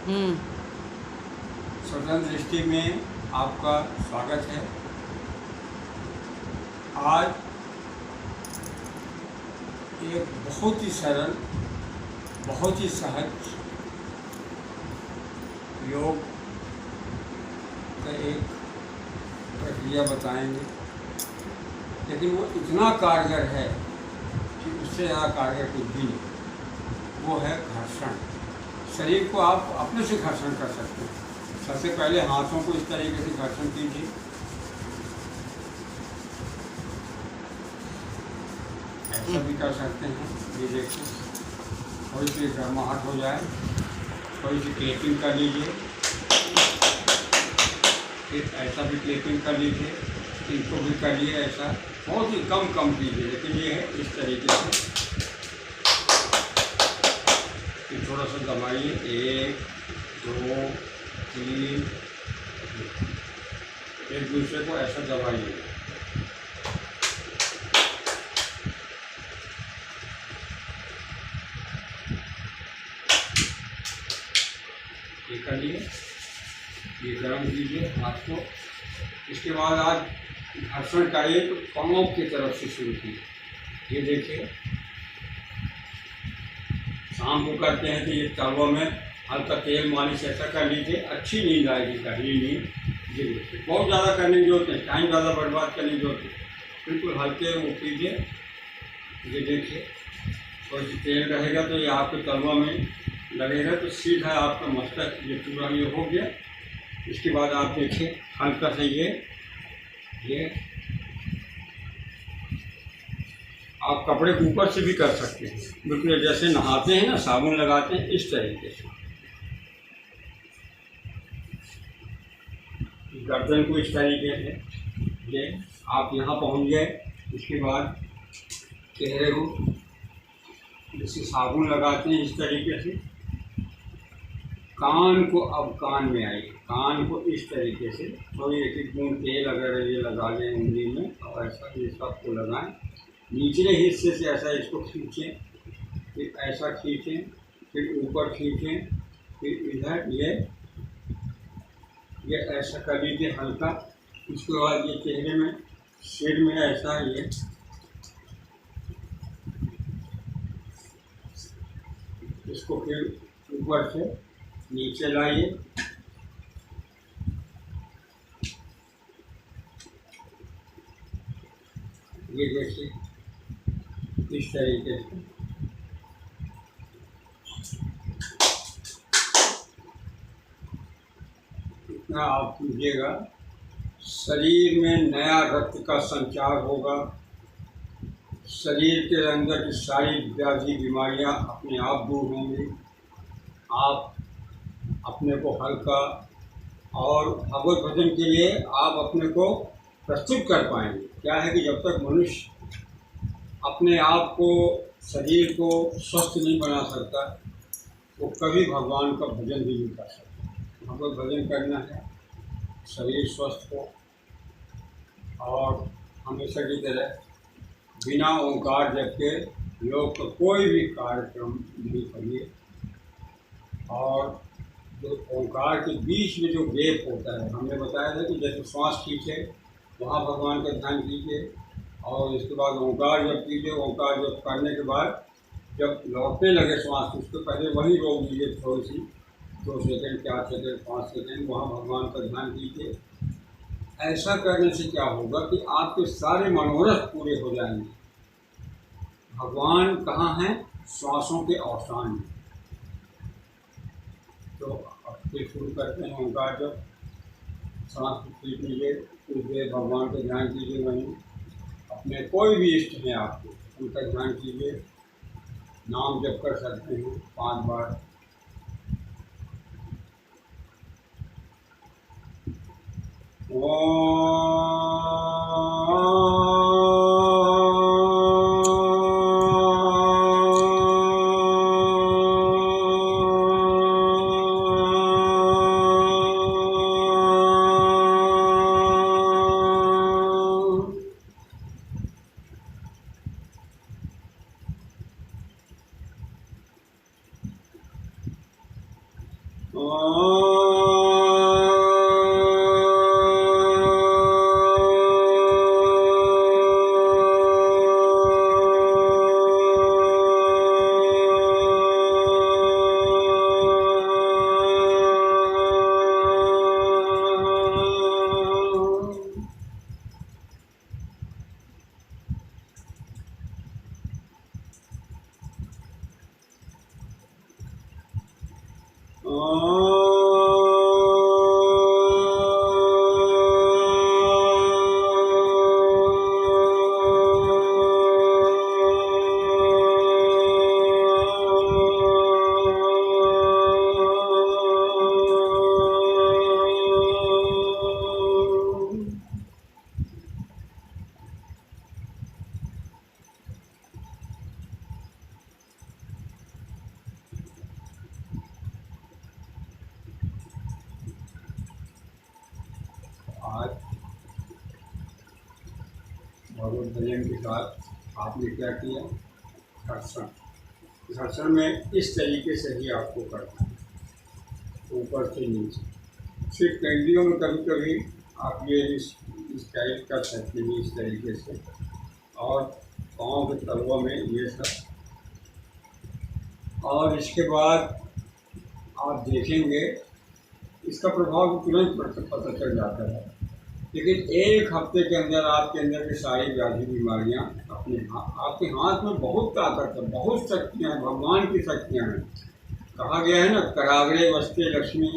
हम्म। स्वतंत्र दृष्टि में आपका स्वागत है। आज एक बहुत ही सरल, बहुत ही सहज योग का एक प्रक्रिया बताएंगे, लेकिन वो इतना कारगर है कि उससे ज़्यादा कारगर कुछ भी नहीं। वो है घर्षण। शरीर को आप अपने से घर्षण कर सकते हैं। सबसे पहले हाथों को इस तरीके से घर्षण कीजिए। ऐसा भी कर सकते हैं, ये देखिए। थोड़ी सी गर्माहट हो जाए, थोड़ी सी क्लैपिंग कर लीजिए, फिर ऐसा भी क्लैपिंग कर लीजिए, इनको भी करिए ऐसा। बहुत ही कम कम कीजिए, लेकिन ये है इस तरीके से। फिर थोड़ा सा दबाइए, 1 2 3, एक दूसरे को ऐसा दबाइए। ये कर लिए, ये गर्म कीजिए हाथ को। इसके बाद आप घर्षण करिए तो पाँव की तरफ से शुरू कीजिए। ये देखिए, शाम को करते हैं तो ये तलवों में हल्का तेल मालिश ऐसा कर लीजिए, अच्छी नींद आएगी, गहरी नींद। ये देखिए, बहुत ज़्यादा करने की जरूरत नहीं, टाइम ज़्यादा बर्बाद करने की जरूरत नहीं, बिल्कुल हल्के वो कीजिए। ये देखिए, थोड़ी सी तेल रहेगा तो ये आपके तलवों में लगेगा तो सीधा आपका मस्तक ये पूरा ये हो गया। इसके बाद आप देखिए, हल्का से ये आप कपड़े के ऊपर से भी कर सकते हैं, बिल्कुल जैसे नहाते हैं ना, साबुन लगाते हैं, इस तरीके से। गर्दन को इस तरीके से ये आप यहाँ पहुँच गए। इसके बाद चेहरे को जैसे साबुन लगाते हैं इस तरीके से। कान को अब कान में आइए, कान को इस तरीके से थोड़ी एक एक बूंद तेल अगर ये लगा लें उंगली में और ऐसा ये सबको लगाएं। निचले हिस्से से ऐसा इसको खींचें, फिर ऐसा खींचें, फिर ऊपर खींचें, फिर इधर ये ऐसा कर लीजिए हल्का। उसके बाद ये चेहरे में, सिर में ऐसा ये इसको फिर ऊपर से नीचे लाइए। ये देखिए, इस तरीके से इतना आप कीजिएगा, शरीर में नया रक्त का संचार होगा। शरीर के अंदर की सारी व्याधि बीमारियां अपने आप दूर होंगी। आप अपने को हल्का और भगवत भजन के लिए आप अपने को प्रस्तुत कर पाएंगे। क्या है कि जब तक मनुष्य अपने आप को, शरीर को स्वस्थ नहीं बना सकता, वो कभी भगवान का भजन भी नहीं कर सकता। भगवत भजन करना है, शरीर स्वस्थ हो और हमेशा की तरह बिना ओंकार जप के योग का कोई भी कार्यक्रम नहीं करिए। और जो ओंकार के बीच में जो गैप होता है, हमने बताया था कि जैसे श्वास खींचे वहाँ भगवान का ध्यान कीजिए और इसके बाद ओंकार जप कीजिए। ओंकार जप करने के बाद जब लौटने लगे श्वास, उसके पहले वहीं रोक दीजिए थोड़ी सी, 2 सेकंड, 4 सेकंड, 5 सेकंड, वहाँ भगवान का ध्यान कीजिए। ऐसा करने से क्या होगा कि आपके सारे मनोरथ पूरे हो जाएंगे। भगवान कहाँ हैं? श्वासों के अवसान में। तो अब फिर शुरू करते हैं ओंकार जब। सांस को खींच लीजिए, कुछ देर भगवान का ध्यान कीजिए। वहीं अपने कोई भी इष्ट हैं आपके, उनका ध्यान कीजिए। नाम जप कर सकते हैं 5 बार। आज भगवत भजन के साथ आपने क्या किया? घर्षण। घर्षण में इस तरीके से ही आपको करना है, ऊपर से नीचे। सिर्फ कैंडियों में कभी कभी आप ये इस टाइप कर सकते हैं, इस तरीके से, और पाँव के तलवों में ये सब। और इसके बाद आप देखेंगे इसका प्रभाव तुरंत पता चल जाता है, लेकिन एक हफ्ते के अंदर आपके अंदर की सारी व्याधि बीमारियां आपके हाथ में बहुत ताकत है, बहुत शक्तियां हैं, भगवान की शक्तियां हैं। कहा गया है ना, कराग्रे वस्ते लक्ष्मी